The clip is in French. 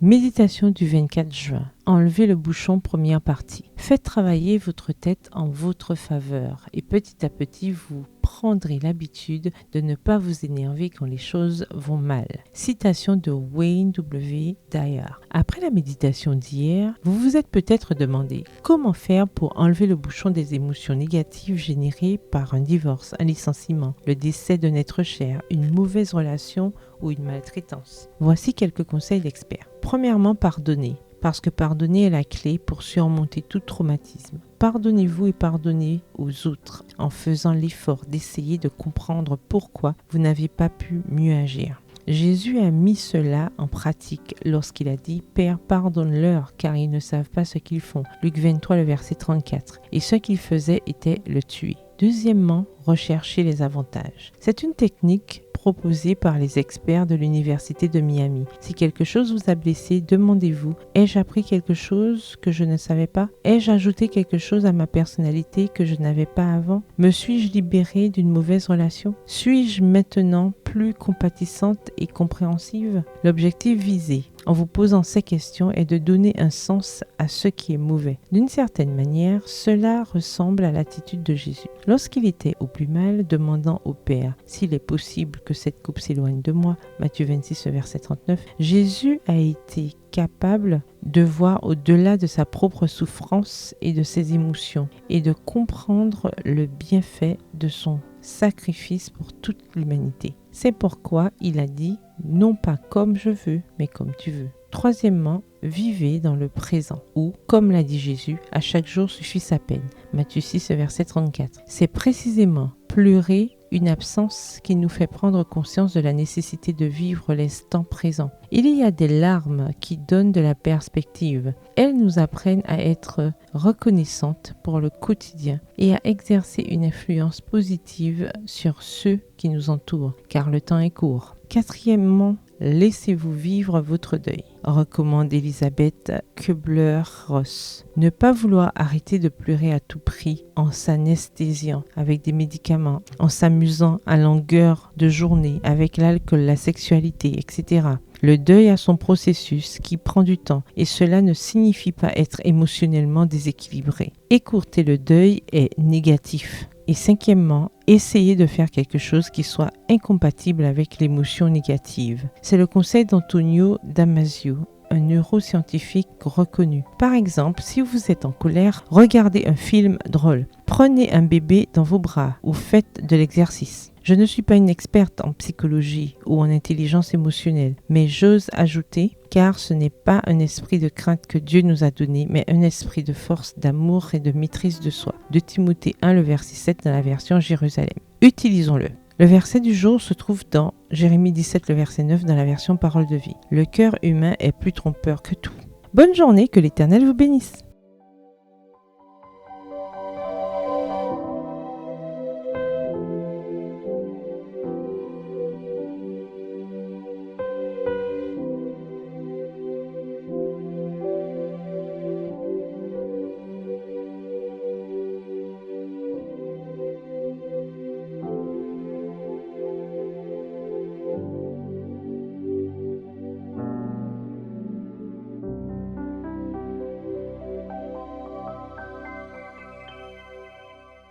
Méditation du 24 juin. Enlevez le bouchon, première partie. Faites travailler votre tête en votre faveur et petit à petit, vous prendrez l'habitude de ne pas vous énerver quand les choses vont mal. Citation de Wayne W. Dyer. Après la méditation d'hier, vous vous êtes peut-être demandé comment faire pour enlever le bouchon des émotions négatives générées par un divorce, un licenciement, le décès d'un être cher, une mauvaise relation ou une maltraitance. Voici quelques conseils d'experts. Premièrement, pardonnez, parce que pardonner est la clé pour surmonter tout traumatisme. Pardonnez-vous et pardonnez aux autres en faisant l'effort d'essayer de comprendre pourquoi vous n'avez pas pu mieux agir. Jésus a mis cela en pratique lorsqu'il a dit « Père, pardonne-leur, car ils ne savent pas ce qu'ils font ». Luc 23, le verset 34. Et ce qu'il faisait était le tuer. Deuxièmement, recherchez les avantages. C'est une technique proposée par les experts de l'Université de Miami. Si quelque chose vous a blessé, demandez-vous, ai-je appris quelque chose que je ne savais pas? Ai-je ajouté quelque chose à ma personnalité que je n'avais pas avant? Me suis-je libérée d'une mauvaise relation? Suis-je maintenant plus compatissante et compréhensive? L'objectif visé en vous posant ces questions est de donner un sens à ce qui est mauvais. D'une certaine manière, cela ressemble à l'attitude de Jésus. Lorsqu'il était au plus mal, demandant au Père s'il est possible que cette coupe s'éloigne de moi, Matthieu 26, verset 39, Jésus a été capable de voir au-delà de sa propre souffrance et de ses émotions et de comprendre le bienfait de son sacrifice pour toute l'humanité. C'est pourquoi il a dit « non pas comme je veux, mais comme tu veux ». Troisièmement, vivez dans le présent ou, comme l'a dit Jésus, à chaque jour suffit sa peine. Matthieu 6, verset 34. C'est précisément pleurer une absence qui nous fait prendre conscience de la nécessité de vivre l'instant présent. Il y a des larmes qui donnent de la perspective. Elles nous apprennent à être reconnaissantes pour le quotidien et à exercer une influence positive sur ceux qui nous entourent, car le temps est court. Quatrièmement, laissez-vous vivre votre deuil. Recommande Elisabeth Kubler-Ross. Ne pas vouloir arrêter de pleurer à tout prix en s'anesthésiant avec des médicaments, en s'amusant à longueur de journée avec l'alcool, la sexualité, etc. Le deuil a son processus qui prend du temps et cela ne signifie pas être émotionnellement déséquilibré. Écourter le deuil est négatif. Et cinquièmement, essayez de faire quelque chose qui soit incompatible avec l'émotion négative. C'est le conseil d'Antonio Damasio, un neuroscientifique reconnu. Par exemple, si vous êtes en colère, regardez un film drôle. Prenez un bébé dans vos bras ou faites de l'exercice. Je ne suis pas une experte en psychologie ou en intelligence émotionnelle, mais j'ose ajouter, car ce n'est pas un esprit de crainte que Dieu nous a donné, mais un esprit de force, d'amour et de maîtrise de soi. De Timothée 1, le verset 7 dans la version Jérusalem. Utilisons-le. Le verset du jour se trouve dans Jérémie 17, le verset 9 dans la version Parole de vie. Le cœur humain est plus trompeur que tout. Bonne journée, que l'Éternel vous bénisse.